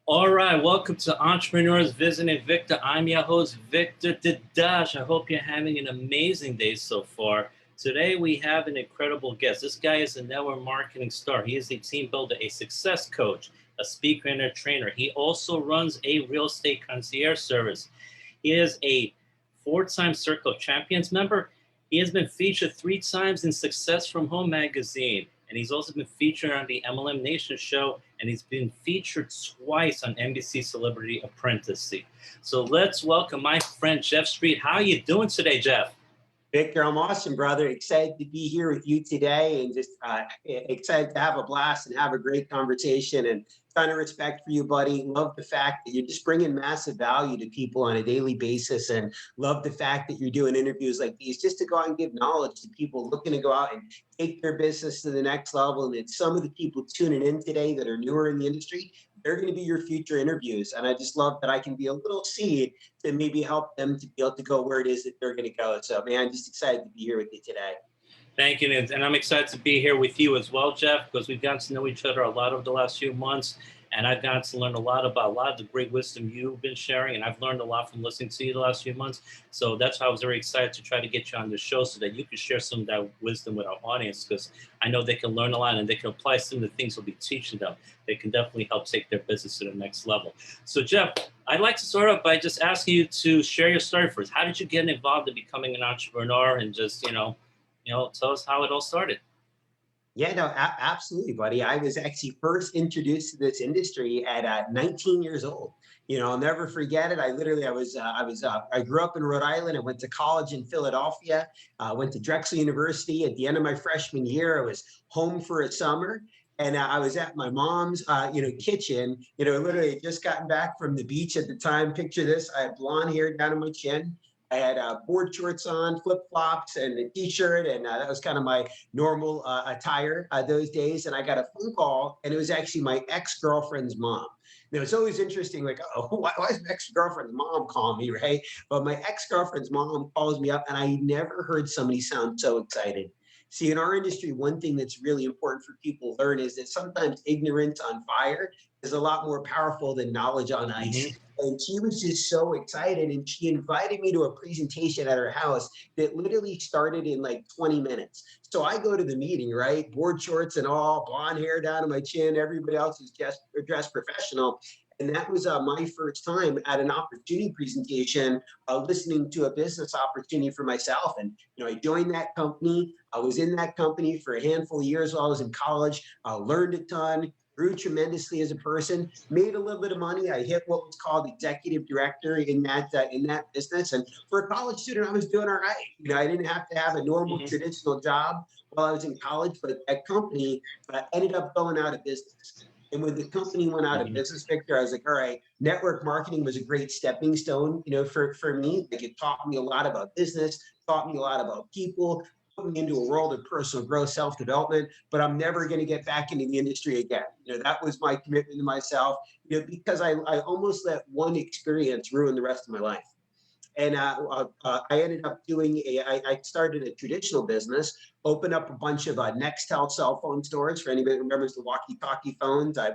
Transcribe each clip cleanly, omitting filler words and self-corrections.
All right, welcome to Entrepreneurs Visiting Victor. I'm your host, Victor Didash. I hope you're having an amazing day so far. Today, we have an incredible guest. This guy is a network marketing star. He is a team builder, a success coach, a speaker, and a trainer. He also runs a real estate concierge service. He is a four-time Circle of Champions member. He has been featured 3 times in Success from Home magazine, and he's also been featured on the MLM Nation show, and he's been featured twice on NBC Celebrity Apprentice. So let's welcome my friend Jeff Street. How are you doing today, Jeff? Victor, I'm awesome, brother. Excited to be here with you today, and just excited to have a blast and have a great conversation. And ton of respect for you, buddy. Love the fact that you're just bringing massive value to people on a daily basis, and love the fact that you're doing interviews like these just to go out and give knowledge to people looking to go out and take their business to the next level. And it's some of the people tuning in today that are newer in the industry. They're going to be your future interviews. And I just love that I can be a little seed to maybe help them to be able to go where it is that they're going to go. So, man, I'm just excited to be here with you today. Thank you. And I'm excited to be here with you as well, Jeff, because we've gotten to know each other a lot over the last few months. And I've gotten to learn a lot about a lot of the great wisdom you've been sharing. And I've learned a lot from listening to you the last few months. So that's why I was very excited to try to get you on the show so that you could share some of that wisdom with our audience, because I know they can learn a lot and they can apply some of the things we'll be teaching them. They can definitely help take their business to the next level. So, Jeff, I'd like to start off by just asking you to share your story first. How did you get involved in becoming an entrepreneur, and just, tell us how it all started? Yeah, no, absolutely, buddy. I was actually first introduced to this industry at 19 years old. I'll never forget it. I grew up in Rhode Island. I went to college in Philadelphia. Went to Drexel University. At the end of my freshman year, I was home for a summer. And I was at my mom's, kitchen. Literally had just gotten back from the beach at the time. Picture this: I had blonde hair down to my chin. I had board shorts on, flip flops, and a t-shirt, and that was kind of my normal attire those days. And I got a phone call, and it was actually my ex-girlfriend's mom. Now, it's always interesting, like, oh, why is my ex-girlfriend's mom calling me, right? But my ex-girlfriend's mom calls me up, and I never heard somebody sound so excited. See, in our industry, one thing that's really important for people to learn is that sometimes ignorance on fire is a lot more powerful than knowledge on ice. Mm-hmm. And she was just so excited, and she invited me to a presentation at her house that literally started in like 20 minutes. So I go to the meeting, right? Board shorts and all, blonde hair down to my chin. Everybody else is just dressed professional. And that was my first time at an opportunity presentation, listening to a business opportunity for myself. And, I joined that company. I was in that company for a handful of years while I was in college. I learned a ton, grew tremendously as a person, made a little bit of money. I hit what was called executive director in that business. And for a college student, I was doing all right. I didn't have to have a normal traditional job while I was in college, but that company ended up going out of business. And when the company went out of business, Victor, I was like, all right, network marketing was a great stepping stone, for me. Like, it taught me a lot about business, taught me a lot about people, put me into a world of personal growth, self-development, but I'm never going to get back into the industry again. That was my commitment to myself, because I almost let one experience ruin the rest of my life. And I ended up I started a traditional business, opened up a bunch of Nextel cell phone stores. For anybody who remembers the walkie-talkie phones, I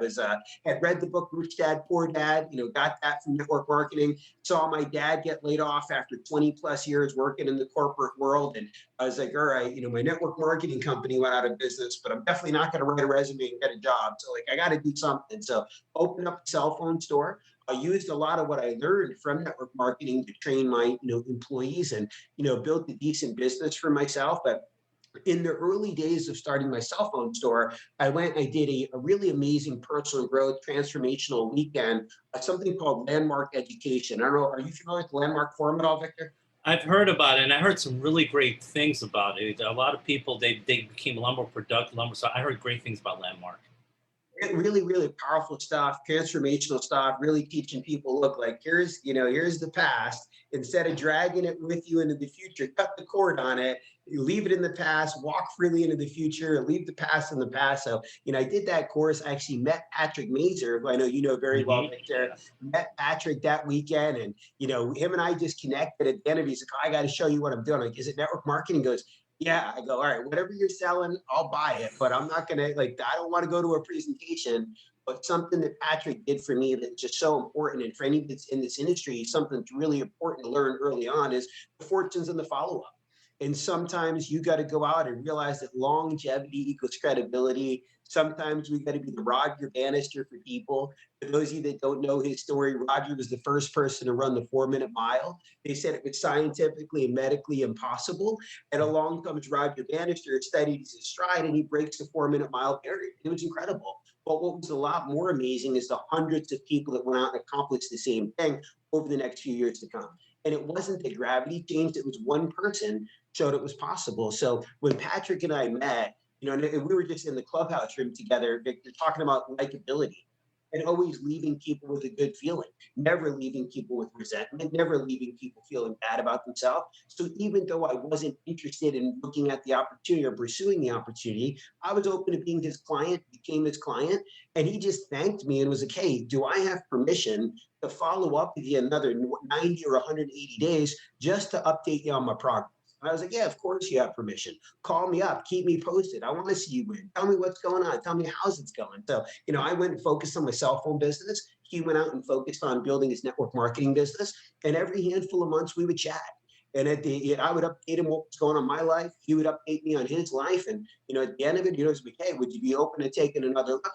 had read the book Rich Dad, Poor Dad, got that from network marketing, saw my dad get laid off after 20 plus years working in the corporate world. And I was like, all right, my network marketing company went out of business, but I'm definitely not going to write a resume and get a job. So, like, I got to do something. So opened up a cell phone store. I used a lot of what I learned from network marketing to train my employees and build a decent business for myself. But in the early days of starting my cell phone store, I did a really amazing personal growth transformational weekend, something called Landmark Education. I don't know, are you familiar with the Landmark Forum at all, Victor? I've heard about it, and I heard some really great things about it. A lot of people, they became lumber productive, so I heard great things about Landmark. Really, really powerful stuff, transformational stuff, really teaching people, look, like, here's the past. Instead of dragging it with you into the future, cut the cord on it, you leave it in the past, walk freely into the future, leave the past in the past. So, I did that course. I actually met Patrick Mazer, who I know you know very well, Victor. Met Patrick that weekend, and, him and I just connected at the end of it. He's like, oh, I got to show you what I'm doing. Like, is it network marketing? He goes, Yeah, I go, all right, whatever you're selling, I'll buy it, but I'm not gonna like, I don't want to go to a presentation. But something that Patrick did for me that's just so important, and for anybody that's in this industry, something that's really important to learn early on is the fortunes and the follow up. And sometimes you got to go out and realize that longevity equals credibility. Sometimes we got to be the Roger Bannister for people. For those of you that don't know his story, Roger was the first person to run the 4 minute mile. They said it was scientifically and medically impossible. And along comes Roger Bannister, studies his stride, and he breaks the 4 minute mile barrier. It was incredible. But what was a lot more amazing is the hundreds of people that went out and accomplished the same thing over the next few years to come. And it wasn't the gravity changed, it was one person showed it was possible. So when Patrick and I met, and we were just in the clubhouse room together, Victor, talking about likability and always leaving people with a good feeling, never leaving people with resentment, never leaving people feeling bad about themselves. So even though I wasn't interested in looking at the opportunity or pursuing the opportunity, I was open to being his client, became his client, and he just thanked me and was like, hey, do I have permission to follow up with you another 90 or 180 days just to update you on my progress? And I was like, yeah, of course you have permission. Call me up, keep me posted. I want to see you win. Tell me what's going on. Tell me how's it's going. So, I went and focused on my cell phone business. He went out and focused on building his network marketing business. And every handful of months we would chat. And I would update him what was going on in my life. He would update me on his life. And, at the end of it, it's like, hey, would you be open to taking another look?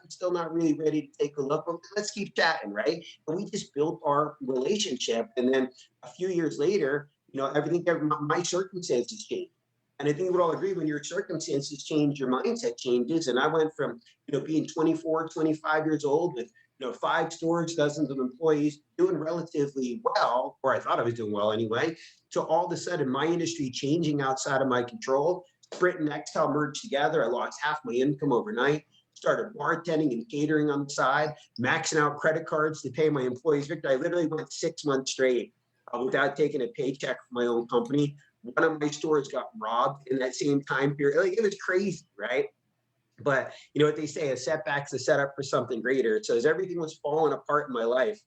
I'm still not really ready to take a look, but let's keep chatting, right? And we just built our relationship. And then a few years later, everything, my circumstances changed. And I think we'd all agree when your circumstances change, your mindset changes. And I went from, being 24, 25 years old with, 5 stores, dozens of employees, doing relatively well, or I thought I was doing well anyway, to all of a sudden my industry changing outside of my control. Sprint and Nextel merged together. I lost half my income overnight. Started bartending and catering on the side, maxing out credit cards to pay my employees. Victor, I literally went 6 months straight without taking a paycheck from my own company. One of my stores got robbed in that same time period. Like, it was crazy, right? But you know what they say, a setback's a setup for something greater. So as everything was falling apart in my life,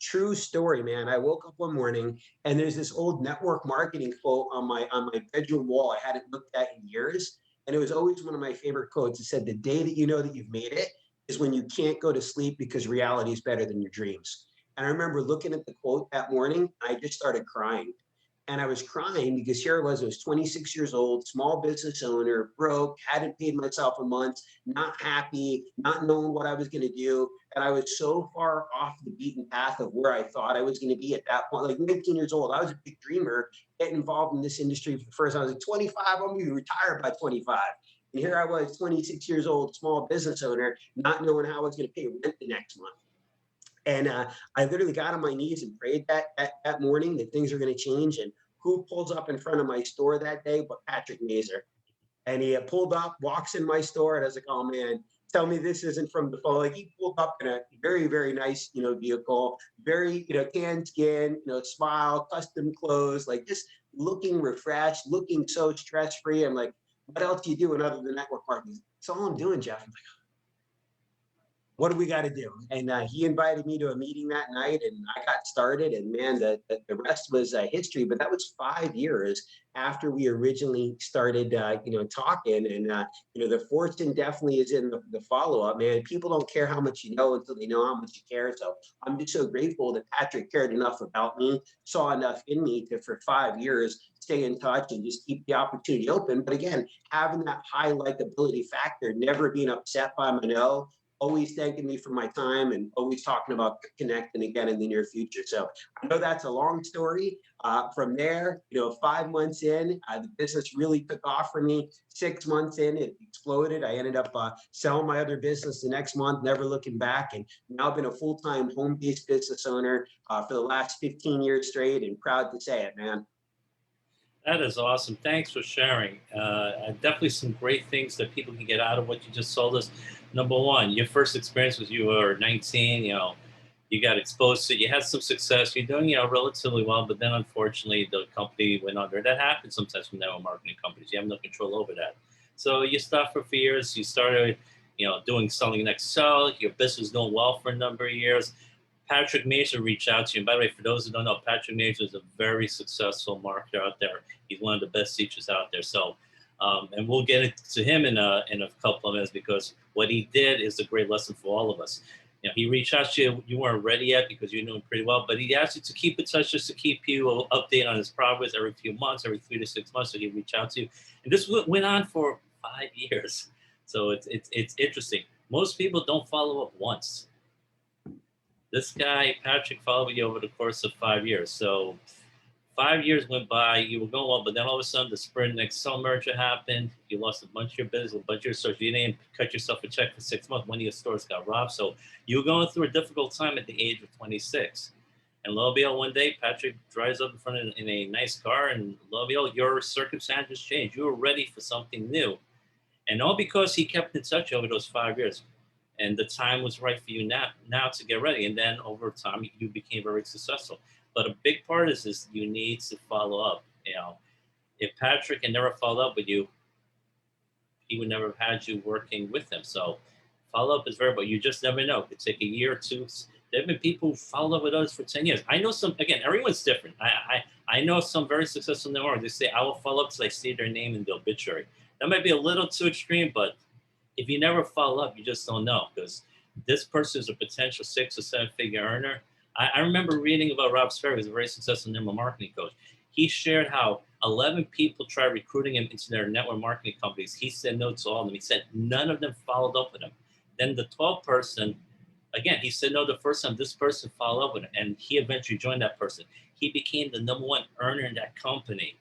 true story, man. I woke up one morning and there's this old network marketing quote on my bedroom wall I hadn't looked at in years. And it was always one of my favorite quotes. It said, the day that you know that you've made it is when you can't go to sleep because reality is better than your dreams. And I remember looking at the quote that morning, I just started crying. And I was crying because here I was 26 years old, small business owner, broke, hadn't paid myself a month, not happy, not knowing what I was going to do. And I was so far off the beaten path of where I thought I was going to be at that point, like 19 years old. I was a big dreamer, getting involved in this industry for the first time. I was like 25, I'm going to be retired by 25. And here I was, 26 years old, small business owner, not knowing how I was going to pay rent the next month. And I literally got on my knees and prayed that morning that things are going to change. And who pulls up in front of my store that day but Patrick Mazer? And he pulled up, walks in my store, and I was like, oh man, tell me this isn't from the phone. Like, he pulled up in a very, very nice, vehicle, very, tan skin, smile, custom clothes, like just looking refreshed, looking so stress free. I'm like, what else do you do other than network marketing? That's all I'm doing, Jeff. I'm like, what do we got to do? And he invited me to a meeting that night, and I got started. And man, the rest was history. But that was 5 years after we originally started, talking. And the fortune definitely is in the follow up. Man, people don't care how much you know until they know how much you care. So I'm just so grateful that Patrick cared enough about me, saw enough in me to, for 5 years, stay in touch and just keep the opportunity open. But again, having that high likability factor, never being upset by my no, always thanking me for my time and always talking about connecting again in the near future. So I know that's a long story. From there, 5 months in, the business really took off for me. 6 months in, it exploded. I ended up selling my other business the next month, never looking back. And now I've been a full-time home-based business owner for the last 15 years straight, and proud to say it, man. That is awesome. Thanks for sharing. Definitely some great things that people can get out of what you just sold us. Number one, your first experience was you were 19. You got exposed to, you had some success. You're doing, relatively well, but then unfortunately the company went under. That happens sometimes with network marketing companies. You have no control over that. So you stopped for years. You started, doing selling in Excel. Your business was doing well for a number of years. Patrick Mason reached out to you. And by the way, for those who don't know, Patrick Mason is a very successful marketer out there. He's one of the best teachers out there. So, and we'll get to him in a couple of minutes, because what he did is a great lesson for all of us. You know, he reached out to you. You weren't ready yet because you knew him pretty well, but he asked you to keep in touch, just to keep you updated on his progress every few months, every 3 to 6 months. So he reached out to you, and this went on for 5 years. So it's interesting. Most people don't follow up once. This guy, Patrick, followed you over the course of 5 years. So 5 years went by, you were going well, but then all of a sudden the Sprint Excel merger happened. You lost a bunch of your business, a bunch of your stores. You didn't cut yourself a check for 6 months. One of your stores got robbed. So you were going through a difficult time at the age of 26. And lo and behold, one day, Patrick drives up in front of in a nice car, and lo and behold, your circumstances changed. You were ready for something new. And all because he kept in touch over those 5 years. And the time was right for you now to get ready. And then over time, you became very successful. But a big part is this: you need to follow up. You know, if Patrick had never followed up with you, he would never have had you working with him. So follow up is very important. You just never know. It could take a year or two. There have been people who followed up with us for 10 years. I know some, again, everyone's different. I know some very successful networks. They say, I will follow up till I see their name in the obituary. That might be a little too extreme, but if you never follow up, you just don't know, because this person is a potential 6 or 7 figure earner. I remember reading about Rob Sperry, who's a very successful network marketing coach. He shared how 11 people tried recruiting him into their network marketing companies. He said no to all of them. He said none of them followed up with him. Then the 12th person, again, he said no the first time. This person followed up with him, and he eventually joined that person. He became the #1 earner in that company,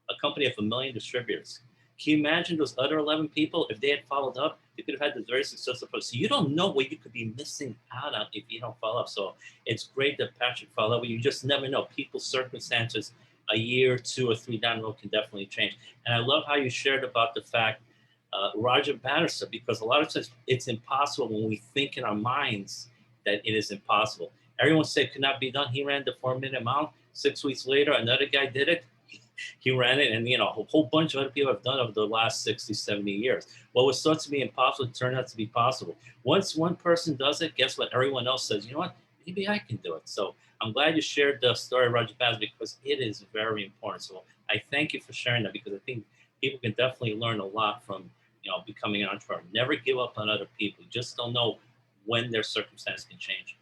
a company of 1 million distributors. Can you imagine those other 11 people, if they had followed up, they could have had this very successful person. So you don't know what you could be missing out on if you don't follow up. So it's great that Patrick followed up, but you just never know. People's circumstances a year, 2 or 3 down the road can definitely change. And I love how you shared about the fact, Roger Bannister, because a lot of times it's impossible when we think in our minds that it is impossible. Everyone said it could not be done. He ran the 4 minute mile. 6 weeks later, another guy did it. He ran it, and a whole bunch of other people have done over the last 60, 70 years. What was thought to be impossible turned out to be possible. Once one person does it, guess what? Everyone else says, you know what? Maybe I can do it. So I'm glad you shared the story of Roger Bannister, because it is very important. So I thank you for sharing that, because I think people can definitely learn a lot from becoming an entrepreneur. Never give up on other people. You just don't know when their circumstance can change.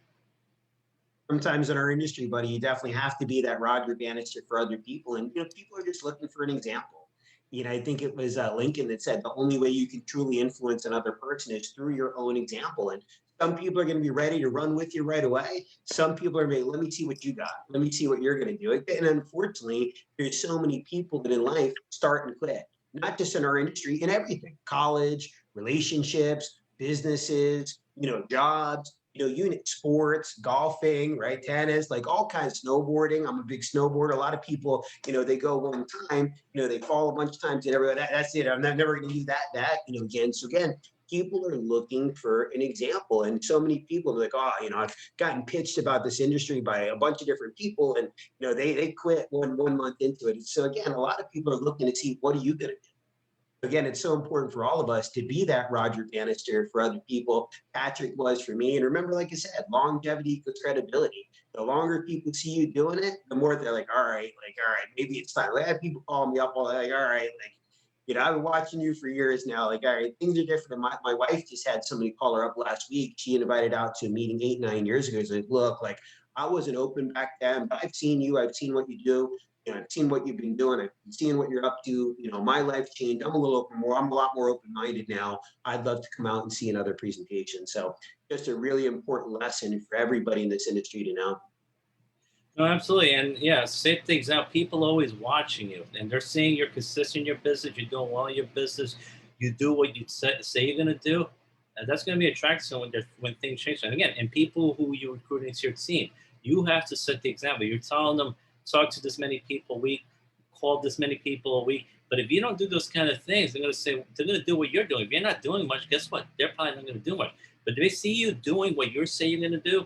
Sometimes in our industry, buddy, you definitely have to be that Roger Bannister for other people. And, people are just looking for an example. I think it was Lincoln that said the only way you can truly influence another person is through your own example. And some people are going to be ready to run with you right away. Some people are let me see what you got. Let me see what you're going to do. And unfortunately, there's so many people that in life start and quit, not just in our industry, in everything: college, relationships, businesses, jobs, unit sports, golfing, right? Tennis, like all kinds, snowboarding. I'm a big snowboarder. A lot of people, they go one time, they fall a bunch of times and everybody, that's it. I'm never going to do that, again. So again, people are looking for an example. And so many people are like, oh, I've gotten pitched about this industry by a bunch of different people, and, they quit one month into it. So again, a lot of people are looking to see, what are you going to do? Again, it's so important for all of us to be that Roger Bannister for other people. Patrick was for me. And remember, like I said, longevity equals credibility. The longer people see you doing it, the more they're like, all right, maybe it's time. I have people call me up all like, all right, I've been watching you for years now. Like, all right, things are different. My wife just had somebody call her up last week. She invited out to a meeting 8, 9 years ago. She's like, look, I wasn't open back then, but I've seen you. I've seen what you do. I've seen what you've been doing. I've been seeing what you're up to. My life changed. I'm a lot more open-minded now. I'd love to come out and see another presentation. So just a really important lesson for everybody in this industry to know. No, absolutely. And yeah, same things out. People always watching you, and they're seeing you're consistent in your business. You're doing well in your business. You do what you say you're going to do. And that's going to be attractive when things change. And again, and people who you recruit into your team, you have to set the example. You're telling them, talk to this many people a week, call this many people a week. But if you don't do those kind of things, they're going to do what you're doing. If you're not doing much, guess what? They're probably not going to do much. But if they see you doing what you're saying you're going to do,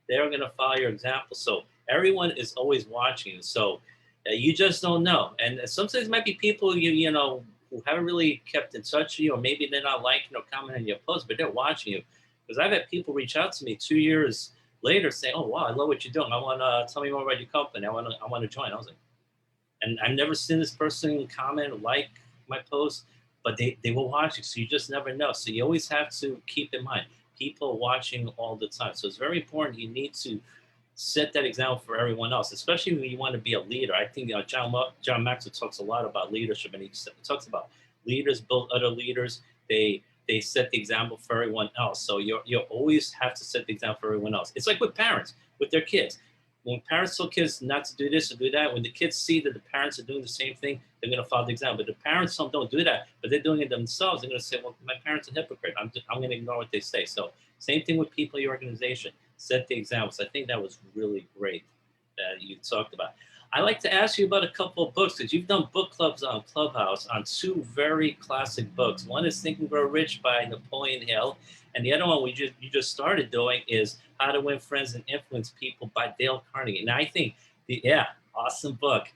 they're going to follow your example. So everyone is always watching you. So you just don't know. And sometimes it might be people who haven't really kept in touch with you, or maybe they're not liking or commenting on your posts, but they're watching you. Because I've had people reach out to me 2 years later saying, "Oh wow, I love what you're doing. I want to tell me more about your company. I want to join." I was like, and I've never seen this person comment or like my post, but they were watching. So you just never know. So you always have to keep in mind people are watching all the time. So it's very important. You need to set that example for everyone else, especially when you want to be a leader. I think John Maxwell talks a lot about leadership, and he talks about leaders build other leaders. They set the example for everyone else. So you always have to set the example for everyone else. It's like with parents with their kids. When parents tell kids not to do this or do that, when the kids see that the parents are doing the same thing, they're going to follow the example. But the parents don't do that, but they're doing it themselves. They're going to say, "Well, my parents are hypocrite. I'm going to ignore what they say." So same thing with people in your organization. Set the examples. I think that was really great that you talked about. I like to ask you about a couple of books because you've done book clubs on Clubhouse on two very classic books. One is Think and Grow Rich by Napoleon Hill, and the other one you just started doing is How to Win Friends and Influence People by Dale Carnegie. And I think, yeah, awesome book.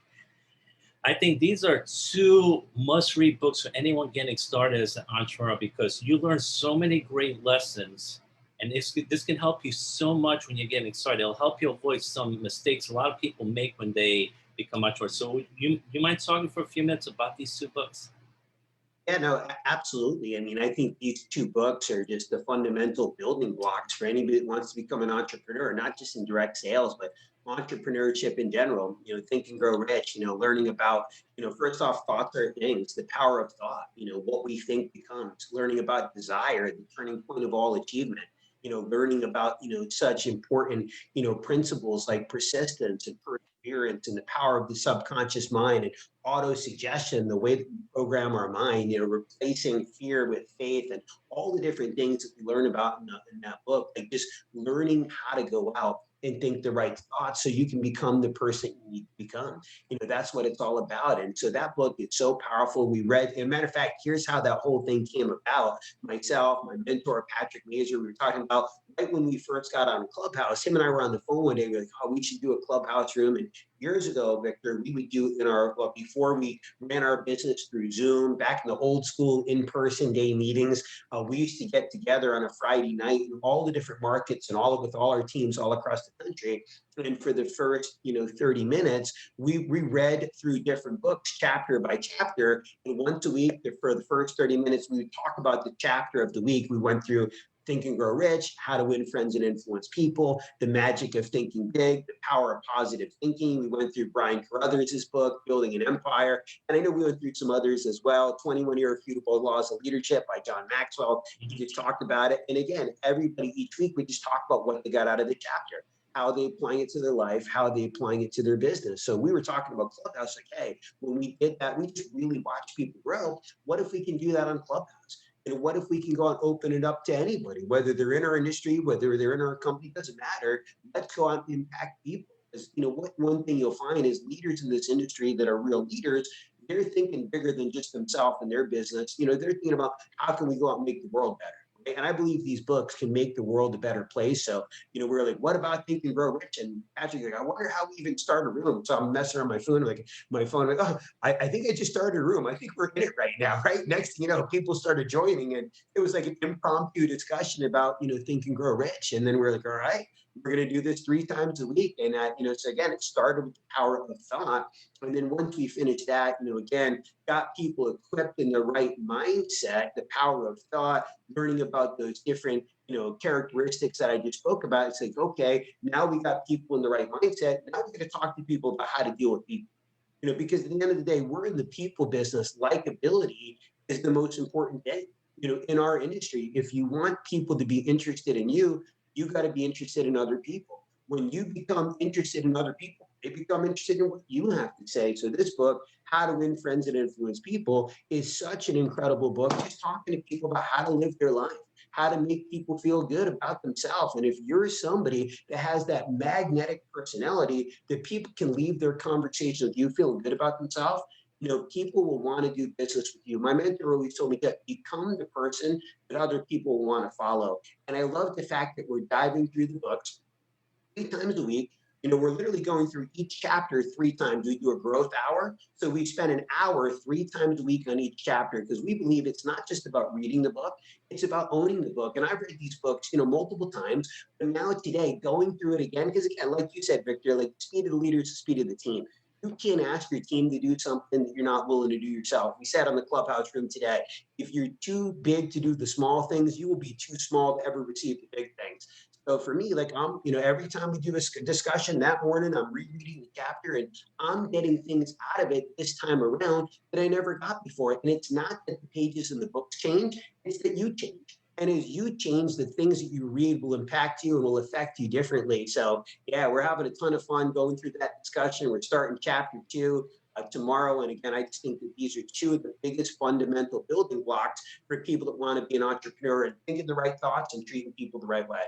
I think these are two must-read books for anyone getting started as an entrepreneur because you learn so many great lessons, and this can help you so much when you're getting started. It'll help you avoid some mistakes a lot of people make when they become entrepreneurs. So you mind talking for a few minutes about these two books? Yeah, no, absolutely. I mean, I think these two books are just the fundamental building blocks for anybody that wants to become an entrepreneur, not just in direct sales, but entrepreneurship in general. Think and Grow Rich, learning about, first off, thoughts are things, the power of thought, what we think becomes, learning about desire, the turning point of all achievement. Learning about, such important, principles like persistence and perseverance and the power of the subconscious mind and auto suggestion, the way that we program our mind, replacing fear with faith and all the different things that we learn about in that book, like just learning how to go out and think the right thoughts so you can become the person you need to become. That's what it's all about. And so that book is so powerful. We read, as a matter of fact, here's how that whole thing came about. Myself, my mentor, Patrick Mazer, we were talking about right when we first got on Clubhouse. Him and I were on the phone one day. We were like, oh, we should do a Clubhouse room. And years ago, Victor, we would do in our, well, before we ran our business through Zoom, back in the old school in-person day meetings, we used to get together on a Friday night in all the different markets and with all our teams all across the country. And for the first, 30 minutes, we read through different books, chapter by chapter. And once a week, for the first 30 minutes, we would talk about the chapter of the week. We went through Think and Grow Rich, How to Win Friends and Influence People, The Magic of Thinking Big, The Power of Positive Thinking. We went through Brian Carruthers' book, Building an Empire. And I know we went through some others as well, 21 Irrefutable Laws of Leadership by John Maxwell. He just talked about it. And again, everybody each week, we just talk about what they got out of the chapter, how they applying it to their life, how they applying it to their business. So we were talking about Clubhouse, like, hey, when we did that, we just really watch people grow. What if we can do that on Clubhouse? And what if we can go and open it up to anybody, whether they're in our industry, whether they're in our company, doesn't matter. Let's go out and impact people. Because, what one thing you'll find is leaders in this industry that are real leaders, they're thinking bigger than just themselves and their business. They're thinking about how can we go out and make the world better. And I believe these books can make the world a better place. So, we're like, what about Think and Grow Rich? And Patrick's like, I wonder how we even start a room. So I'm messing around my phone, like, oh, I think I just started a room. I think we're in it right now, right? Next thing you know, people started joining, and it was like an impromptu discussion about, Think and Grow Rich. And then we're like, all right, we're going to do this 3 times a week. And, so again, it started with the power of thought. And then once we finished that, again, got people equipped in the right mindset, the power of thought, learning about those different, characteristics that I just spoke about. It's like, okay, now we got people in the right mindset. Now we're going to talk to people about how to deal with people. Because at the end of the day, we're in the people business. Likability is the most important thing, in our industry. If you want people to be interested in you, you got to be interested in other people. When you become interested in other people, they become interested in what you have to say. So this book, How to Win Friends and Influence People, is such an incredible book. Just talking to people about how to live their life, how to make people feel good about themselves. And if you're somebody that has that magnetic personality that people can leave their conversation with you feeling good about themselves, people will want to do business with you. My mentor always told me that become the person that other people want to follow. And I love the fact that we're diving through the books 3 times a week. We're literally going through each chapter 3 times. We do a growth hour. So we spend an hour 3 times a week on each chapter because we believe it's not just about reading the book, it's about owning the book. And I've read these books, multiple times, but now today going through it again, because again, like you said, Victor, like speed of the leader is the speed of the team. You can't ask your team to do something that you're not willing to do yourself. We said on the clubhouse room today, if you're too big to do the small things, you will be too small to ever receive the big things. So for me, like every time we do a discussion that morning, I'm rereading the chapter and I'm getting things out of it this time around that I never got before. And it's not that the pages in the books change, it's that you change. And as you change, the things that you read will impact you and will affect you differently. So yeah, we're having a ton of fun going through that discussion. We're starting chapter 2 tomorrow. And again, I just think that these are two of the biggest fundamental building blocks for people that want to be an entrepreneur and thinking the right thoughts and treating people the right way.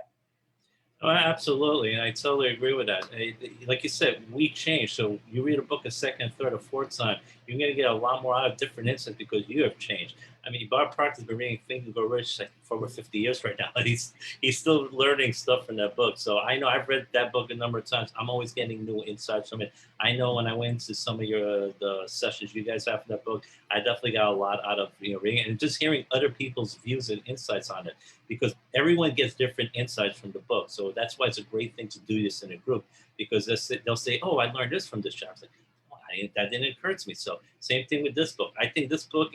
Oh, absolutely, and I totally agree with that. Like you said, we change. So you read a book a second, third, or fourth time, you're going to get a lot more out of different insights because you have changed. I mean, Bob Proctor's been reading Think and Go Rich like, for over 50 years right now. And he's still learning stuff from that book. So I know I've read that book a number of times. I'm always getting new insights from it. I know when I went to some of your the sessions you guys have for that book, I definitely got a lot out of reading and just hearing other people's views and insights on it because everyone gets different insights from the book. So that's why it's a great thing to do this in a group because they'll say, "Oh, I learned this from this chapter." Like, oh, that didn't occur to me. So same thing with this book. I think this book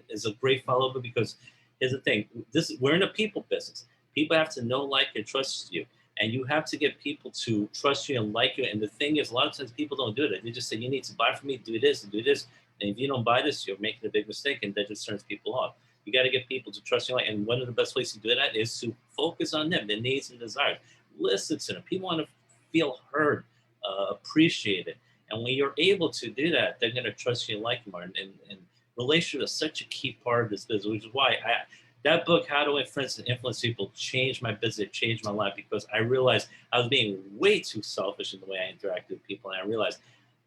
is a great follow-up because here's the thing: we're in a people business. People have to know, like, and trust you, and you have to get people to trust you and like you. And the thing is, a lot of times people don't do that. They just say, "You need to buy from me, do this, and do this." And if you don't buy this, you're making a big mistake, and that just turns people off. You got to get people to trust you. And one of the best ways to do that is to focus on them, their needs and desires. Listen to them. People want to feel heard, appreciated. And when you're able to do that, they're going to trust you and like you more. And relationship is such a key part of this business, which is why that book, How to Influence and Influence People, changed my business, changed my life because I realized I was being way too selfish in the way I interacted with people. And I realized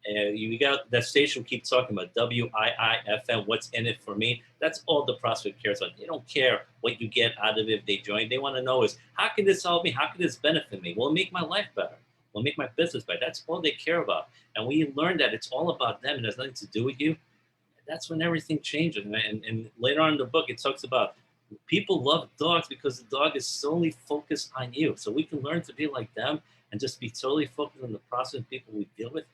you got that station keep talking about WIIFM, what's in it for me. That's all the prospect cares about. They don't care what you get out of it if they join. They want to know is how can this help me? How can this benefit me? Will it make my life better? Will it make my business better? That's all they care about. And when you learn that it's all about them and it has nothing to do with you, that's when everything changes. And later on in the book, it talks about people love dogs because the dog is solely focused on you. So we can learn to be like them and just be totally focused on the process of people we deal with.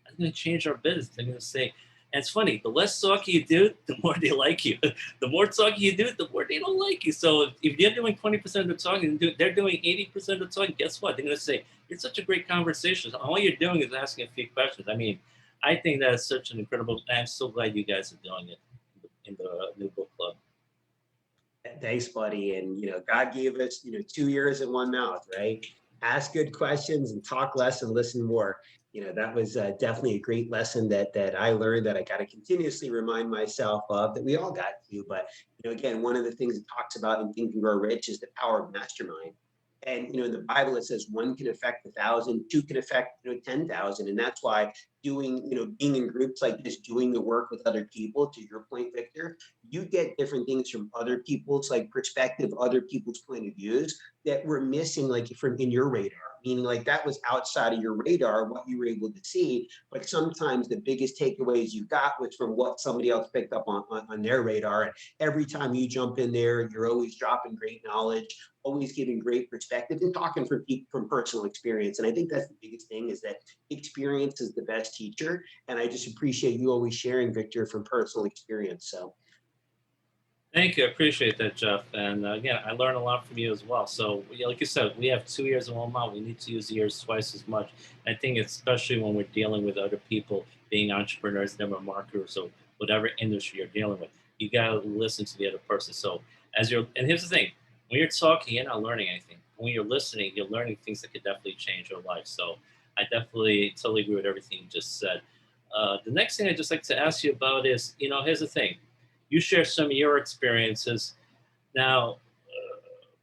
That's going to change our business. They're going to say, and it's funny, the less talking you do, the more they like you. The more talking you do, the more they don't like you. So if you're doing 20% of the talking, they're doing 80% of the talking, guess what? They're going to say, you're such a great conversation. All you're doing is asking a few questions. I mean, I think that's such an incredible, I'm so glad you guys are doing it in the new book club. Thanks, buddy. And God gave us 2 ears and one mouth, right? Ask good questions and talk less and listen more. That was definitely a great lesson that I learned that I got to continuously remind myself of that we all got to. But again, one of the things it talks about in Think and Grow Rich is the power of mastermind. And in the Bible it says one can affect 1,000, two can affect 10,000, and that's why being in groups like this, doing the work with other people. To your point, Victor, you get different things from other people's like perspective, other people's point of views that we're missing, like from in your radar. Meaning, like that was outside of your radar, what you were able to see. But sometimes the biggest takeaways you got was from what somebody else picked up on their radar. And every time you jump in there, you're always dropping great knowledge, always giving great perspective and talking from personal experience. And I think that's the biggest thing is that experience is the best teacher. And I just appreciate you always sharing, Victor, from personal experience. So Thank you. I appreciate that, Jeff. And again, I learned a lot from you as well. So, like you said, we have 2 years in one mouth. We need to use the ears twice as much. I think especially when we're dealing with other people, being entrepreneurs, never marketers, or whatever industry you're dealing with, you got to listen to the other person. So, and here's the thing, when you're talking, you're not learning anything. When you're listening, you're learning things that could definitely change your life. So, I definitely totally agree with everything you just said. The next thing I'd just like to ask you about is, here's the thing. You share some of your experiences. Now,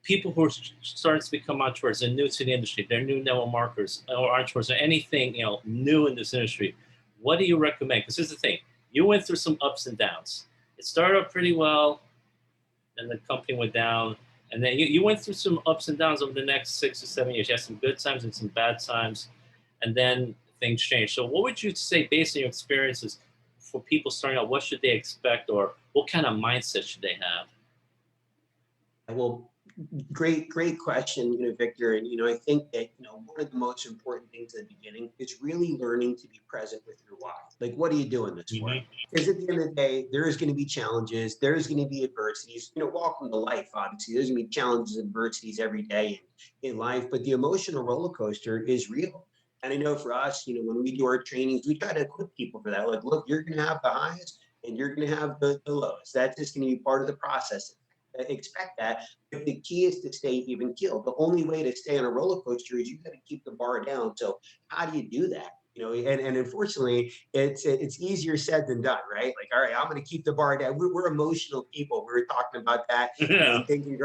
people who are starting to become entrepreneurs and new to the industry, they're new network marketers or entrepreneurs or anything new in this industry. What do you recommend? Because here's the thing: you went through some ups and downs. It started out pretty well, and the company went down, and then you went through some ups and downs over the next 6 or 7 years. You had some good times and some bad times. and then things change. So what would you say, based on your experiences, for people starting out, what should they expect, or what kind of mindset should they have? Well, great question, Victor. And, I think that, one of the most important things at the beginning is really learning to be present with your why. Like, what are you doing this for? Hmm. Because at the end of the day, there is going to be challenges. There's going to be adversities. Welcome to life, obviously. There's going to be challenges and adversities every day in life, but the emotional roller coaster is real. And I know for us, when we do our trainings, we try to equip people for that. Like, look, you're going to have the highs and you're going to have the lows. That's just going to be part of the process. Expect that. But the key is to stay even keeled. The only way to stay on a roller coaster is you got to keep the bar down. So how do you do that? And unfortunately, it's easier said than done, right? Like, all right, I'm going to keep the bar down. We're emotional people. We were talking about that, Yeah. and thinking,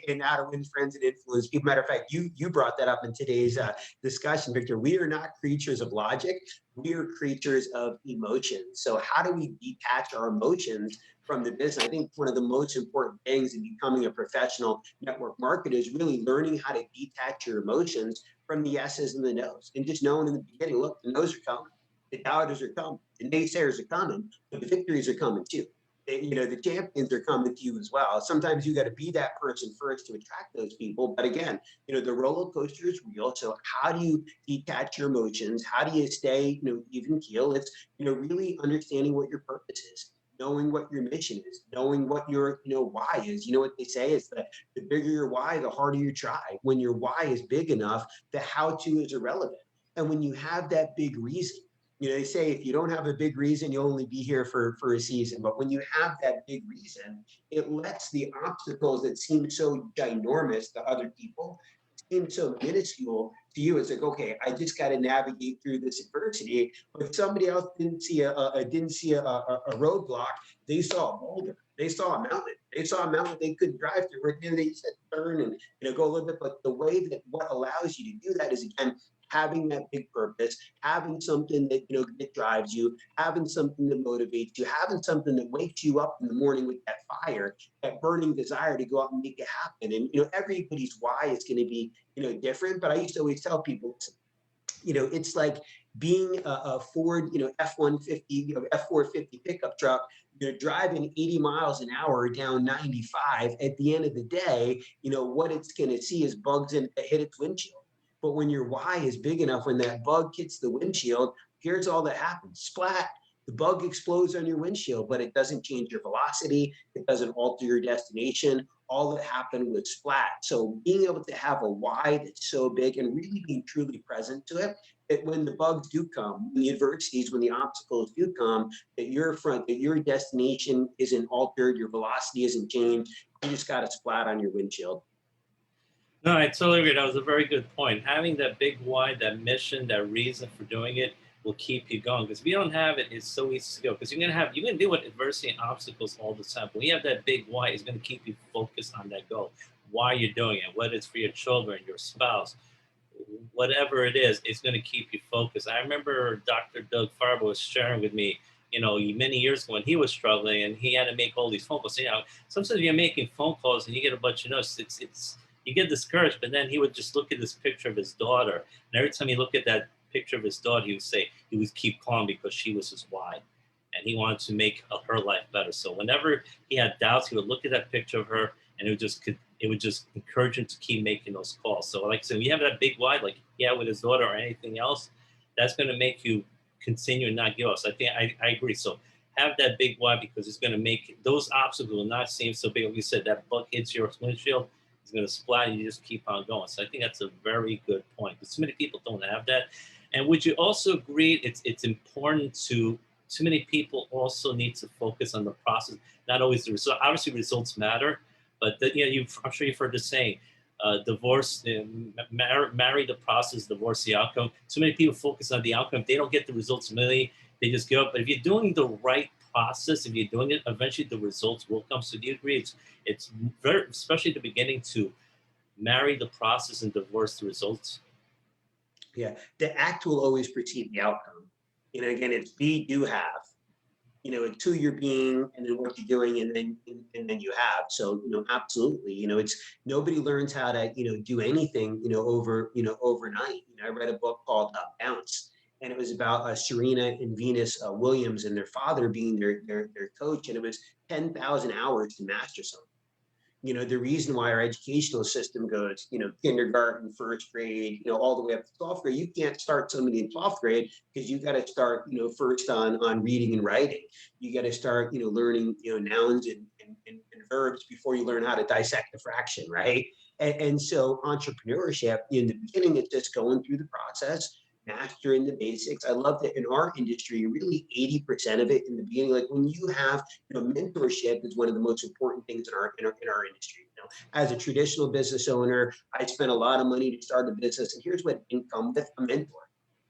and how to win friends and influence people. Matter of fact, you brought that up in today's discussion, Victor. We are not creatures of logic. We are creatures of emotion. So how do we detach our emotions from the business? I think one of the most important things in becoming a professional network marketer is really learning how to detach your emotions from the yeses and the nos, and just knowing in the beginning, look, the nos are coming, the doubters are coming, the naysayers are coming, but the victories are coming too. The champions are coming to you as well. Sometimes you got to be that person first to attract those people. But again, the roller coaster is real. So how do you detach your emotions? How do you stay, even keel? It's, really understanding what your purpose is, knowing what your mission is, knowing what your why is. You know what they say is that the bigger your why, the harder you try. When your why is big enough, the how to is irrelevant. And when you have that big reason, they say if you don't have a big reason, you'll only be here for a season. But when you have that big reason, it lets the obstacles that seem so ginormous to other people seem so minuscule to you. It's like, okay, I just got to navigate through this adversity. But if somebody else didn't see a roadblock, they saw a boulder, they saw a mountain, they couldn't drive through it, and they said turn and go a little bit. But the way that what allows you to do that is, again, having that big purpose, having something that that drives you, having something that motivates you, having something that wakes you up in the morning with that fire, that burning desire to go out and make it happen. And everybody's why is going to be different. But I used to always tell people, it's like being a Ford, F-150, F-450 pickup truck, driving 80 miles an hour down 95. At the end of the day, what it's going to see is bugs that hit its windshield. But when your why is big enough, when that bug hits the windshield, here's all that happens. Splat. The bug explodes on your windshield, but it doesn't change your velocity. It doesn't alter your destination. All that happened was splat. So being able to have a why that's so big and really being truly present to it, that when the bugs do come, when the adversities, when the obstacles do come, that your destination isn't altered, your velocity isn't changed. You just got a splat on your windshield. No, I totally agree. That was a very good point. Having that big why, that mission, that reason for doing it will keep you going. Because if you don't have it, it's so easy to go. Because you're gonna deal with adversity and obstacles all the time. But when you have that big why, it's gonna keep you focused on that goal. Why you're doing it, whether it's for your children, your spouse, whatever it is, it's going to keep you focused. I remember Dr. Doug Farber was sharing with me, many years ago when he was struggling and he had to make all these phone calls. Sometimes you're making phone calls and you get a bunch of notes. It's you get discouraged, but then he would just look at this picture of his daughter, and every time he looked at that picture of his daughter, he would say he would keep calm because she was his why, and he wanted to make her life better. So whenever he had doubts, he would look at that picture of her, and it would just encourage him to keep making those calls. So, like I said, when you have that big why, like he had with his daughter or anything else, that's going to make you continue and not give up. So I think I agree. So have that big why because it's going to make those obstacles will not seem so big. Like you said, that bug hits your windshield, it's going to splat, and you just keep on going. So I think that's a very good point because too many people don't have that. And would you also agree it's important to too many people also need to focus on the process, not always the result. Obviously, results matter, but I'm sure you've heard the saying, divorce, marry the process, divorce the outcome. Too many people focus on the outcome. If they don't get the results immediately, they just give up. But if you're doing the right process, if you're doing it, eventually the results will come. So do you agree? It's very, especially at the beginning, to marry the process and divorce the results. Yeah, the act will always precede the outcome. Again, it's be, do, have. it's who you're being and then what you're doing and then you have. So, absolutely, it's nobody learns how to, do anything, overnight. I read a book called Bounce, and it was about Serena and Venus Williams and their father being their coach. And it was 10,000 hours to master something. The reason why our educational system goes, kindergarten, first grade, all the way up to 12th grade. You can't start somebody in 12th grade because you got to start, first on reading and writing. You got to start, learning, nouns and verbs before you learn how to dissect a fraction, right? And so entrepreneurship in the beginning, it's just going through the process, mastering the basics. I love that in our industry, really 80% of it in the beginning, like when you have, mentorship is one of the most important things in our industry. As a traditional business owner, I spent a lot of money to start a business, and here's what didn't come with a mentor.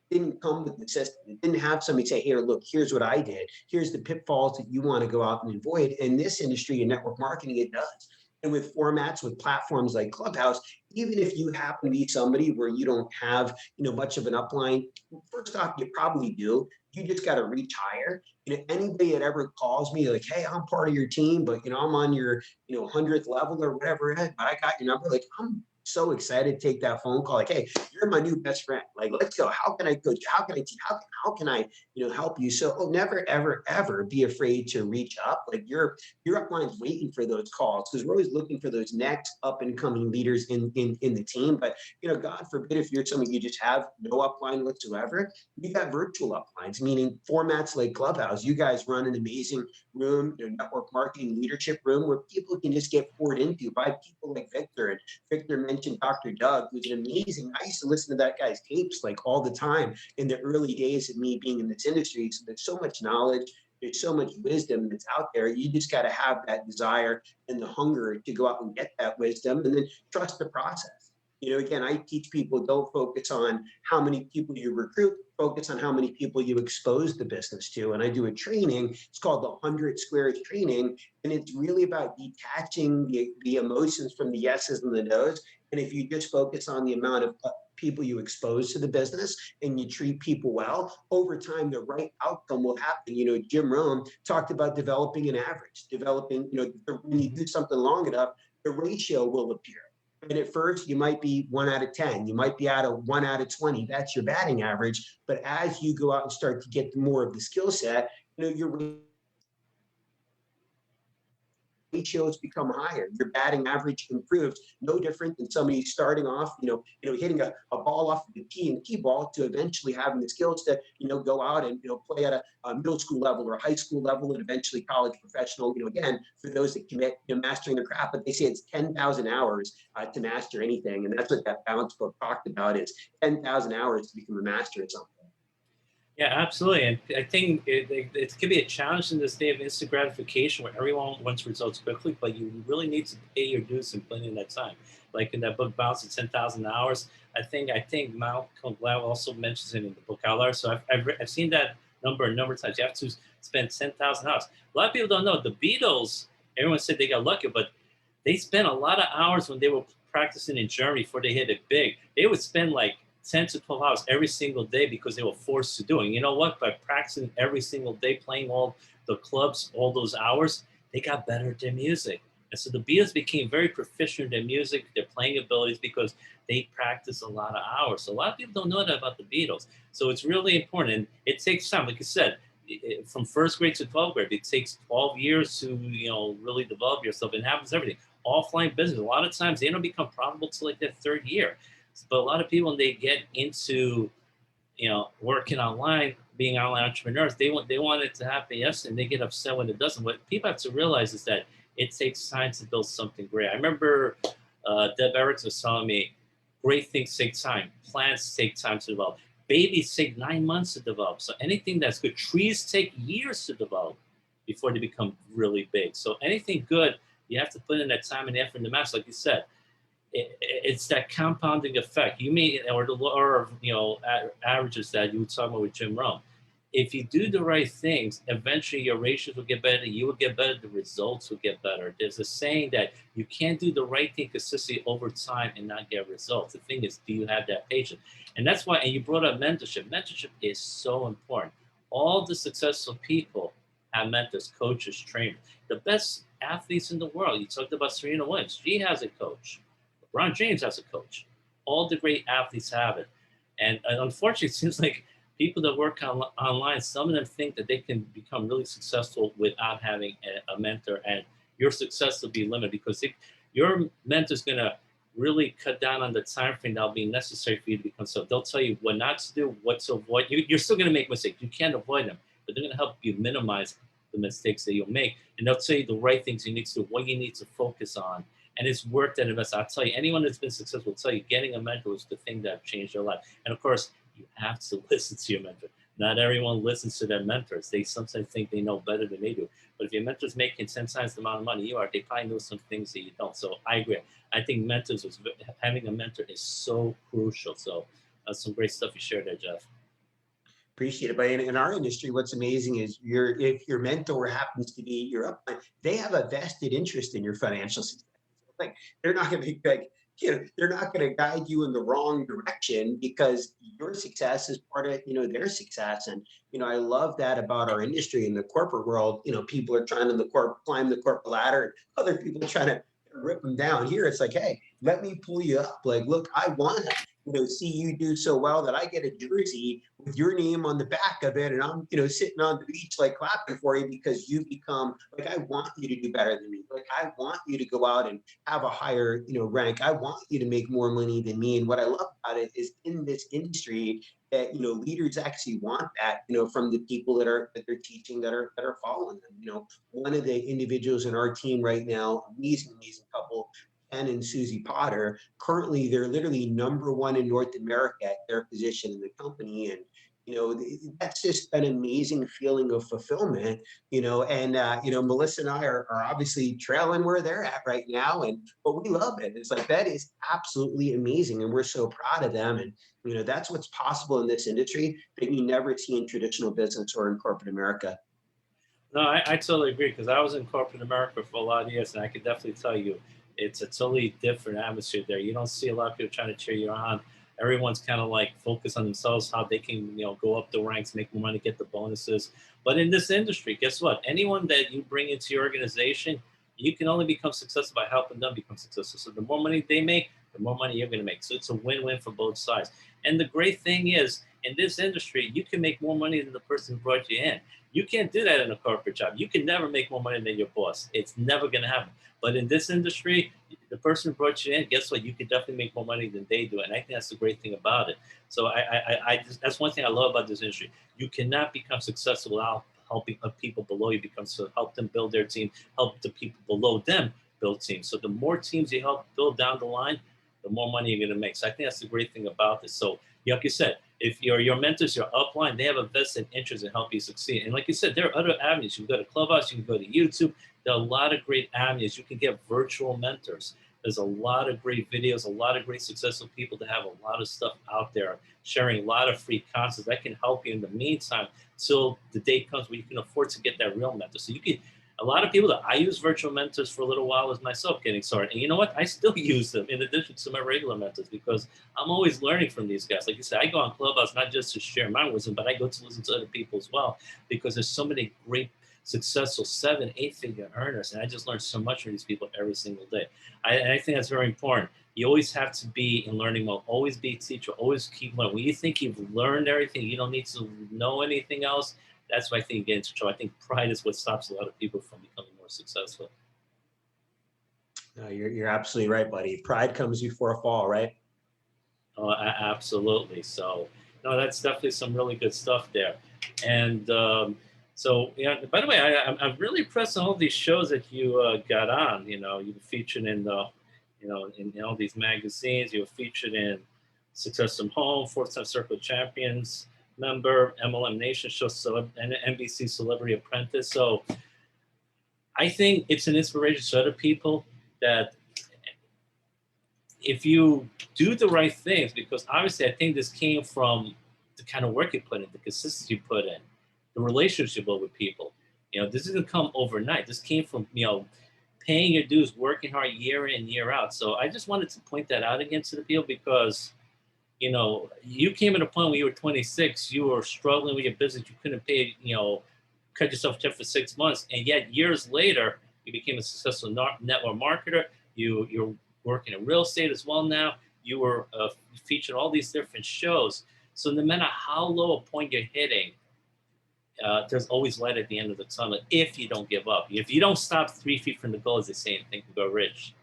Didn't come with the system. It didn't have somebody say, here, look, here's what I did. Here's the pitfalls that you want to go out and avoid. In this industry, in network marketing, it does. And with formats, with platforms like Clubhouse, even if you happen to be somebody where you don't have, much of an upline, first off, you probably do. You just got to reach higher. Anybody that ever calls me like, hey, I'm part of your team, but I'm on your, 100th level or whatever, but I got your number. Like, I'm so excited to take that phone call. Like, hey, you're my new best friend. Like, let's go. How can I coach you? How can I teach? How can I, help you? So never, ever, ever be afraid to reach up. Like your upline's waiting for those calls because we're always looking for those next up and coming leaders in the team. But God forbid if you're somebody you just have no upline whatsoever, you got virtual uplines, meaning formats like Clubhouse. You guys run an amazing room, network marketing leadership room where people can just get poured into by people like Victor. And Victor mentioned Dr. Doug, who's an amazing. I used to listen to that guy's tapes like all the time in the early days of me being in this industry. So there's so much knowledge. There's so much wisdom that's out there. You just got to have that desire and the hunger to go out and get that wisdom and then trust the process. Again, I teach people don't focus on how many people you recruit, focus on how many people you expose the business to. And I do a training, it's called the 100 Squares training. And it's really about detaching the emotions from the yeses and the nos. And if you just focus on the amount of people you expose to the business and you treat people well, over time, the right outcome will happen. Jim Rohn talked about developing an average, when you do something long enough, the ratio will appear. And at first, you might be 1 out of 10. You might be out of 1 out of 20. That's your batting average. But as you go out and start to get more of the skill set, your ratios become higher. Your batting average improves, no different than somebody starting off, hitting a ball off the tee and key ball to eventually having the skills to, go out and, play at a middle school level or a high school level and eventually college professional. Again, for those that commit, mastering the craft, but they say it's 10,000 hours to master anything. And that's what that Balance book talked about is 10,000 hours to become a master at something. Yeah, absolutely. And I think it could be a challenge in this day of instant gratification where everyone wants results quickly, but you really need to pay your dues and put in that time. Like in that book, Bounce at 10,000 Hours, I think Malcolm Gladwell also mentions it in the book Outliers. So I've seen that number a number of times. You have to spend 10,000 hours. A lot of people don't know the Beatles, everyone said they got lucky, but they spent a lot of hours when they were practicing in Germany before they hit it big. They would spend like 10 to 12 hours every single day because they were forced to do it. And you know what? By practicing every single day, playing all the clubs, all those hours, they got better at their music. And so the Beatles became very proficient in their music, their playing abilities, because they practiced a lot of hours. So a lot of people don't know that about the Beatles. So it's really important. And it takes time. Like you said, from first grade to 12th grade, it takes 12 years to, really develop yourself. It happens everything. Offline business, a lot of times they don't become profitable till like their third year. But a lot of people, when they get into, working online, being online entrepreneurs, they want it to happen yesterday, and they get upset when it doesn't. What people have to realize is that it takes time to build something great. I remember Deb Erickson was telling me, great things take time. Plants take time to develop. Babies take 9 months to develop. So anything that's good, trees take years to develop before they become really big. So anything good, you have to put in that time and effort in the master, like you said. It's that compounding effect. You may, or the law of averages that you were talking about with Jim Rohn. If you do the right things, eventually your ratios will get better. You will get better. The results will get better. There's a saying that you can't do the right thing consistently over time and not get results. The thing is, do you have that patience? And that's why. And you brought up mentorship. Mentorship is so important. All the successful people have mentors, coaches, trainers. The best athletes in the world. You talked about Serena Williams. She has a coach. LeBron James has a coach. All the great athletes have it. And unfortunately, it seems like people that work online, some of them think that they can become really successful without having a mentor, and your success will be limited because your mentor is going to really cut down on the time frame that'll be necessary for you to become so. They'll tell you what not to do, what to avoid. You're still going to make mistakes. You can't avoid them, but they're going to help you minimize the mistakes that you'll make. And they'll tell you the right things you need to do, what you need to focus on. And it's worth that investment. I'll tell you, anyone that's been successful will tell you getting a mentor is the thing that changed their life. And of course, you have to listen to your mentor. Not everyone listens to their mentors. They sometimes think they know better than they do. But if your mentor's making 10 times the amount of money you are, they probably know some things that you don't. So I agree. I think having a mentor is so crucial. So that's some great stuff you shared there, Jeff. Appreciate it. But in our industry, what's amazing is if your mentor happens to be your upline, they have a vested interest in your financial success. Like they're not going to be like, they're not going to guide you in the wrong direction because your success is part of, their success. And, I love that about our industry in the corporate world. People are trying to climb the corporate ladder, and other people are trying to rip them down. Here, it's like, hey, let me pull you up. Like, look, I want to, see you do so well that I get a jersey with your name on the back of it, and I'm, sitting on the beach like clapping for you because you become like, I want you to do better than me. Like, I want you to go out and have a higher, rank. I want you to make more money than me. And what I love about it is in this industry that, leaders actually want that, from the people that they're teaching, that are following them. One of the individuals in our team right now, amazing couple, Ken and Susie Potter, currently they're literally #1 in North America at their position in the company. And, that's just an amazing feeling of fulfillment, and, Melissa and I are obviously trailing where they're at right now. But we love it. It's like, that is absolutely amazing. And we're so proud of them. And, that's what's possible in this industry that you never see in traditional business or in corporate America. No, I totally agree because I was in corporate America for a lot of years, and I can definitely tell you it's a totally different atmosphere there. You don't see a lot of people trying to cheer you on. Everyone's kind of like focused on themselves, how they can, go up the ranks, make more money, get the bonuses. But in this industry, guess what? Anyone that you bring into your organization, you can only become successful by helping them become successful. So the more money they make, the more money you're going to make. So it's a win-win for both sides. And the great thing is, in this industry, you can make more money than the person who brought you in. You can't do that in a corporate job. You can never make more money than your boss. It's never going to happen. But in this industry, the person who brought you in, guess what? You can definitely make more money than they do. And I think that's the great thing about it. So that's one thing I love about this industry. You cannot become successful without helping people below you help them build their team, help the people below them build teams. So the more teams you help build down the line, the more money you're going to make. So I think that's the great thing about this. So like you said, if your mentors, your upline, they have a vested interest in helping you succeed. And like you said, there are other avenues. You can go to Clubhouse, you can go to YouTube. There are a lot of great avenues. You can get virtual mentors. There's a lot of great videos, a lot of great successful people that have a lot of stuff out there, sharing a lot of free concepts that can help you in the meantime till the day comes where you can afford to get that real mentor. So you can, a lot of people that I use virtual mentors for a little while as myself getting started. And you know what? I still use them in addition to my regular mentors because I'm always learning from these guys. Like you said, I go on Clubhouse not just to share my wisdom, but I go to listen to other people as well because there's so many great, successful 7, 8-figure earners. And I just learn so much from these people every single day. I think that's very important. You always have to be in learning mode. Always be a teacher. Always keep learning. When you think you've learned everything, you don't need to know anything else. That's why I think you get into trouble. I think pride is what stops a lot of people from becoming more successful. No, you're absolutely right, buddy. Pride comes before a fall, right? Oh, absolutely. So, no, that's definitely some really good stuff there. And so, yeah. By the way, I'm really impressed on all these shows that you got on. You were featured in the, in all these magazines. You were featured in Success from Home, 4-time Circle Champions member, MLM Nation show, and NBC Celebrity Apprentice. So I think it's an inspiration to other people that if you do the right things, because obviously I think this came from the kind of work you put in, the consistency you put in, the relationship you build with people. This didn't come overnight. This came from, paying your dues, working hard year in, year out. So I just wanted to point that out again to the people because, you came at a point when you were 26, you were struggling with your business. You couldn't pay, cut yourself check for 6 months, and yet years later, you became a successful network marketer. You're working in real estate as well now. You were featured all these different shows. So no matter how low a point you're hitting, there's always light at the end of the tunnel if you don't give up. If you don't stop 3 feet from the goal, as they say, and think and go rich.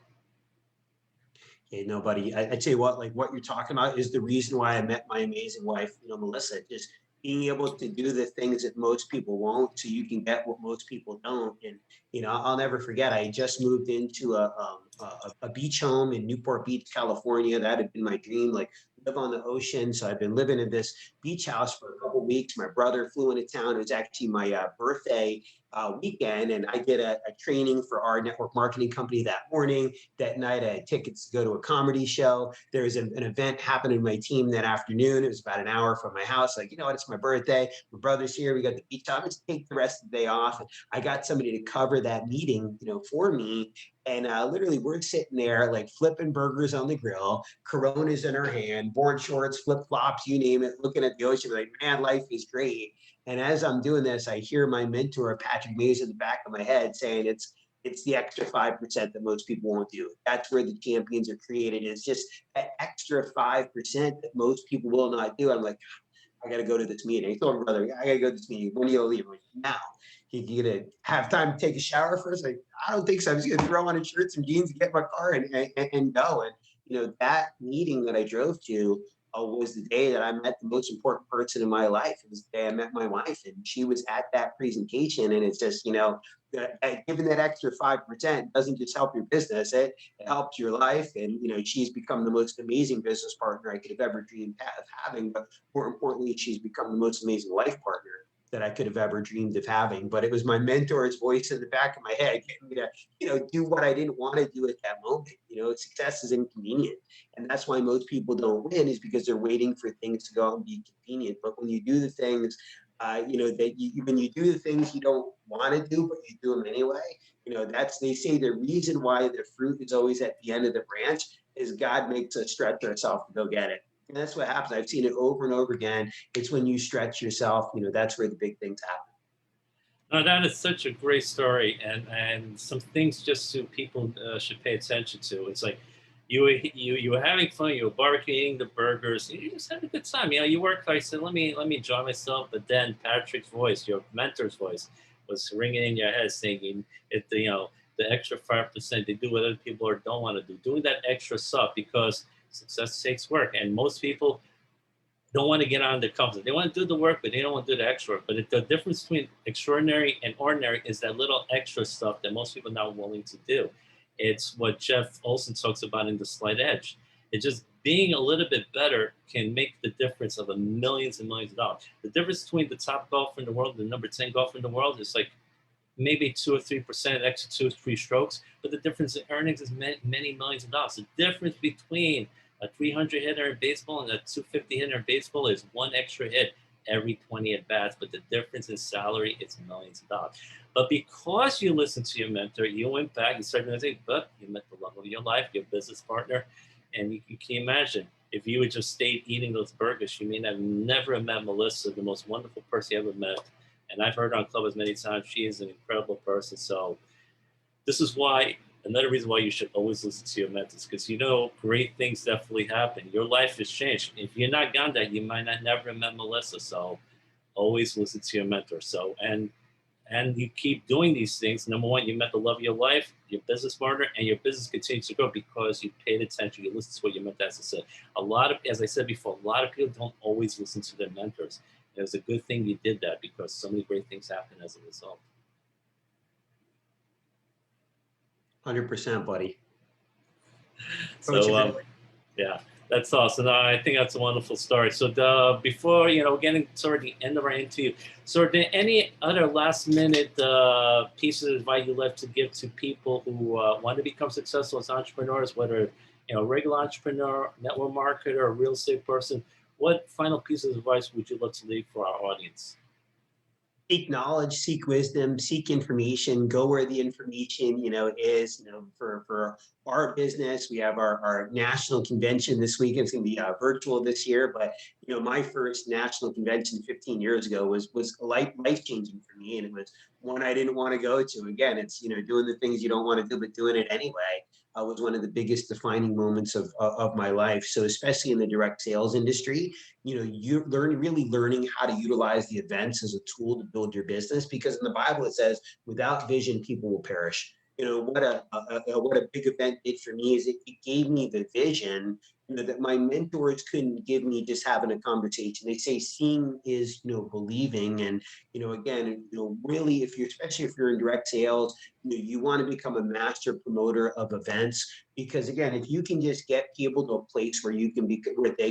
Hey, nobody. I tell you what, like what you're talking about is the reason why I met my amazing wife, Melissa. Just being able to do the things that most people won't, so you can get what most people don't. And I'll never forget. I just moved into a beach home in Newport Beach, California. That had been my dream. Like live on the ocean. So I've been living in this beach house for a couple of weeks. My brother flew into town. It was actually my birthday weekend, and I did a training for our network marketing company that morning. That night, I had tickets to go to a comedy show. There was an event happening with my team that afternoon. It was about an hour from my house. Like, you know what? It's my birthday. My brother's here. We got the beach time. Let's take the rest of the day off. And I got somebody to cover that meeting, for me. And literally, we're sitting there like flipping burgers on the grill, Coronas in our hand, board shorts, flip flops, you name it, looking at the ocean. Like, man, life is great. And as I'm doing this, I hear my mentor, Patrick Mays, in the back of my head saying, it's the extra 5% that most people won't do. That's where the champions are created. It's just that extra 5% that most people will not do. I'm like, I got to go to this meeting. I told my brother, I got to go to this meeting. When do you leave? I'm like, now. You gonna have time to take a shower first? Like, I don't think so. I'm just gonna throw on a shirt, some jeans, and get my car and go. And that meeting that I drove to was the day that I met the most important person in my life. It was the day I met my wife, and she was at that presentation. And it's just, giving that extra 5% doesn't just help your business; it helps your life. And she's become the most amazing business partner I could have ever dreamed of having. But more importantly, she's become the most amazing life partner that I could have ever dreamed of having. But it was my mentor's voice in the back of my head getting me to, do what I didn't want to do at that moment. Success is inconvenient. And that's why most people don't win, is because they're waiting for things to go out and be convenient. But when you do the things, when you do the things you don't want to do, but you do them anyway, they say the reason why the fruit is always at the end of the branch is God makes us stretch ourselves to go get it. And that's what happens. I've seen it over and over again. It's when you stretch yourself, that's where the big things happen. Now that is such a great story, and some things just so people should pay attention to. It's like you were having fun, you were barbecuing, eating the burgers, you just had a good time. You worked. I said, let me enjoy myself. But then Patrick's voice, your mentor's voice, was ringing in your head, saying, "If the extra 5%, they do what other people don't want to do. Doing that extra stuff because success takes work, and most people don't want to get on their comfort. They want to do the work, but they don't want to do the extra work. But the difference between extraordinary and ordinary is that little extra stuff that most people are not willing to do. It's what Jeff Olson talks about in The Slight Edge. It's just being a little bit better can make the difference of millions and millions of dollars. The difference between the top golfer in the world and the number 10 golfer in the world is like maybe 2 or 3%, extra 2 or 3 strokes, but the difference in earnings is many millions of dollars. The difference between a 300 hitter in baseball and a 250 hitter in baseball is one extra hit every 20 at bats, but the difference in salary is millions of dollars. But because you listened to your mentor, you went back, you started to think, but you met the love of your life, your business partner, and you can imagine if you had just stayed eating those burgers, you may have never met Melissa, the most wonderful person you ever met. And I've heard her on Clubhouse many times. She is an incredible person. So this is why, another reason why you should always listen to your mentors, because great things definitely happen. Your life has changed. If you're not gone that, you might not never met Melissa. So always listen to your mentor. So and you keep doing these things. Number one, you met the love of your life, your business partner, and your business continues to grow because you paid attention. You listened to what your mentor has to say. As I said before, a lot of people don't always listen to their mentors. It was a good thing you did that because so many great things happen as a result. 100%, buddy. So, yeah, that's awesome. No, I think that's a wonderful story. So before, getting toward the end of our interview, so are there any other last minute pieces of advice you'd like to give to people who want to become successful as entrepreneurs, whether, regular entrepreneur, network marketer, or real estate person? What final piece of advice would you love to leave for our audience? seek knowledge, seek wisdom, seek information, go where the information, is, for our business. We have our national convention this week. It's going to be virtual this year, but my first national convention 15 years ago was life changing for me, and it was one I didn't want to go to. Again, it's doing the things you don't want to do, but doing it anyway. Was one of the biggest defining moments of my life. So especially in the direct sales industry, you really learning how to utilize the events as a tool to build your business, because in the Bible it says without vision people will perish. What a big event did for me is it gave me the vision that my mentors couldn't give me just having a conversation. They say seeing is believing. And again, really, especially if you're in direct sales, you want to become a master promoter of events, because again, if you can just get people to a place where they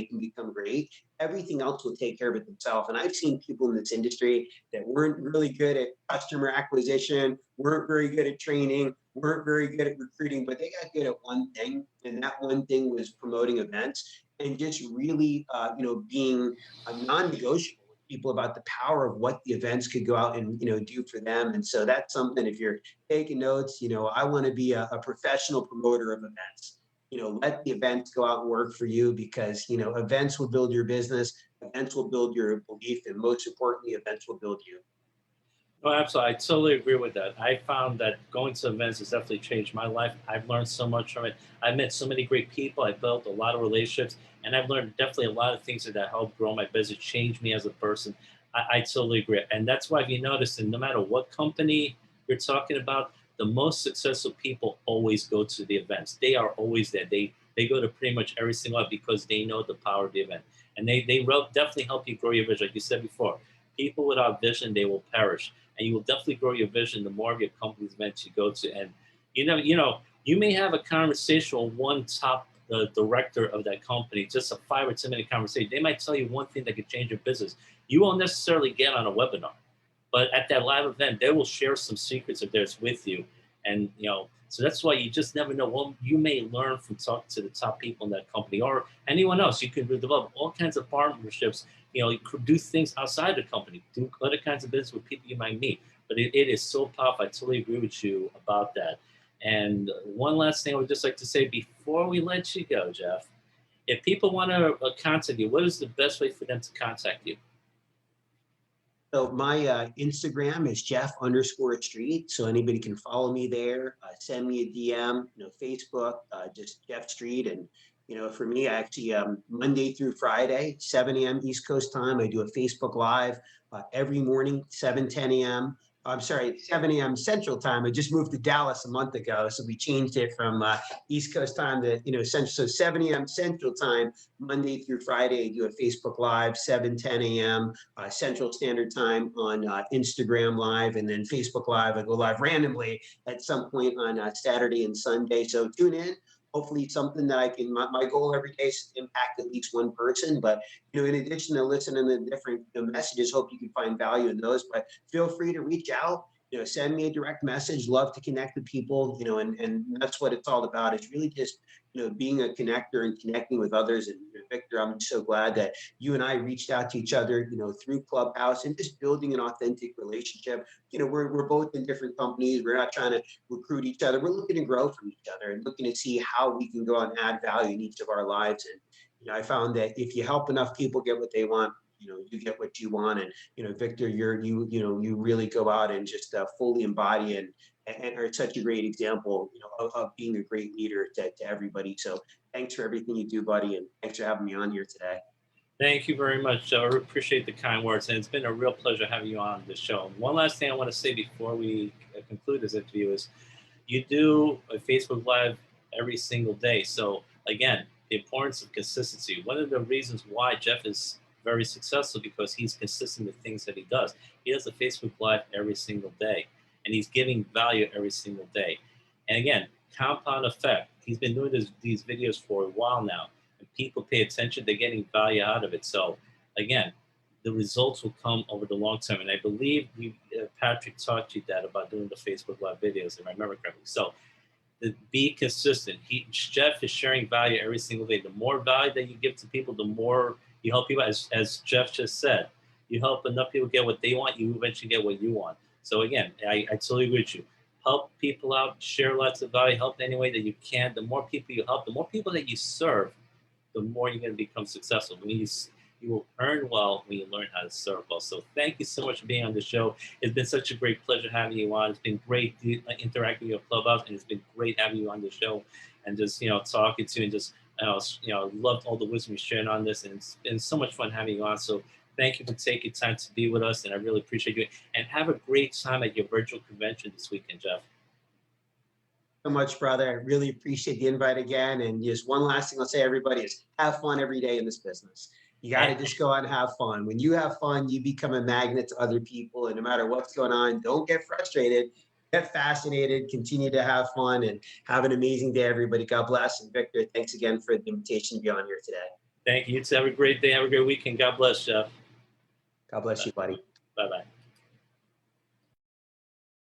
can become great, everything else will take care of it themselves. And I've seen people in this industry that weren't really good at customer acquisition, weren't very good at training, weren't very good at recruiting, but they got good at one thing, and that one thing was promoting events and just really, being a non-negotiable with people about the power of what the events could go out and do for them. And so that's something. If you're taking notes, I want to be a professional promoter of events. Let the events go out and work for you, because events will build your business, events will build your belief, and most importantly, events will build you. Oh, absolutely. I totally agree with that. I found that going to events has definitely changed my life. I've learned so much from it. I've met so many great people. I've built a lot of relationships, and I've learned definitely a lot of things that helped grow my business, change me as a person. I totally agree. And that's why, if you notice, and no matter what company you're talking about, the most successful people always go to the events. They are always there. They go to pretty much every single one because they know the power of the event. And definitely help you grow your vision. Like you said before, people without vision, they will perish, and you will definitely grow your vision the more of your company's events you go to. And you may have a conversation with one top director of that company, just a 5 or 10 minute conversation. They might tell you one thing that could change your business. You won't necessarily get on a webinar, but at that live event, they will share some secrets of theirs with you. And so that's why you just never know. Well, you may learn from talking to the top people in that company or anyone else. You can develop all kinds of partnerships. You could do things outside the company, do other kinds of business with people you might meet. But it is so powerful. I totally agree with you about that. And one last thing I would just like to say before we let you go, Jeff, if people want to contact you, what is the best way for them to contact you? So my Instagram is Jeff_Street. So anybody can follow me there. Send me a DM. Facebook, just Jeff Street. And for me, I actually Monday through Friday, 7 a.m. East Coast time, I do a Facebook Live every morning, 7:10 a.m. I'm sorry, 7 a.m. Central time. I just moved to Dallas a month ago, so we changed it from East Coast time to Central. So 7 a.m. Central time, Monday through Friday, I do a Facebook Live, 7:10 a.m. Central Standard Time on Instagram Live, and then Facebook Live. I go live randomly at some point on Saturday and Sunday. So tune in. Hopefully something that I can, my goal every day is to impact at least one person. But, in addition to listening to different messages, hope you can find value in those. But feel free to reach out, send me a direct message. Love to connect with people, and that's what it's all about. It's really just, being a connector and connecting with others. And Victor, I'm so glad that you and I reached out to each other, through Clubhouse, and just building an authentic relationship. We're both in different companies. We're not trying to recruit each other. We're looking to grow from each other and looking to see how we can go out and add value in each of our lives. And I found that if you help enough people get what they want, you get what you want. And Victor, you really go out and just fully embody and are such a great example, of being a great leader to everybody. So thanks for everything you do, buddy, and thanks for having me on here today. Thank you very much, Joe. I appreciate the kind words, and it's been a real pleasure having you on the show. One last thing I want to say before we conclude this interview is you do a Facebook Live every single day. So again, the importance of consistency. One of the reasons why Jeff is very successful because he's consistent with things that he does. He does a Facebook Live every single day, and he's giving value every single day. And again, compound effect. He's been doing these videos for a while now, and people pay attention. They're getting value out of it. So again, the results will come over the long term. And I believe Patrick taught you that about doing the Facebook Live videos, if I remember correctly. So be consistent. Jeff is sharing value every single day. The more value that you give to people, the more you help people. As Jeff just said, You help enough people get what they want, you eventually get what you want. So again, I totally agree with you. Help people out, share lots of value, help any way that you can. The more people you help, the more people that you serve, the more you're going to become successful. When you will earn well when you learn how to serve well. So thank you so much for being on the show. It's been such a great pleasure having you on. It's been great interacting with your clubhouse, and it's been great having you on the show and just talking to you and just loved all the wisdom you shared on this, and it's been so much fun having you on. So thank you for taking time to be with us, and I really appreciate you. And have a great time at your virtual convention this weekend, Jeff. So much, brother. I really appreciate the invite again. And just one last thing I'll say, everybody, is have fun every day in this business. You got to just go out and have fun. When you have fun, you become a magnet to other people. And no matter what's going on, don't get frustrated. Get fascinated. Continue to have fun and have an amazing day, everybody. God bless. And Victor, thanks again for the invitation to be on here today. Thank you. You too. Have a great day. Have a great weekend. God bless, Jeff. God bless you, buddy. Bye-bye.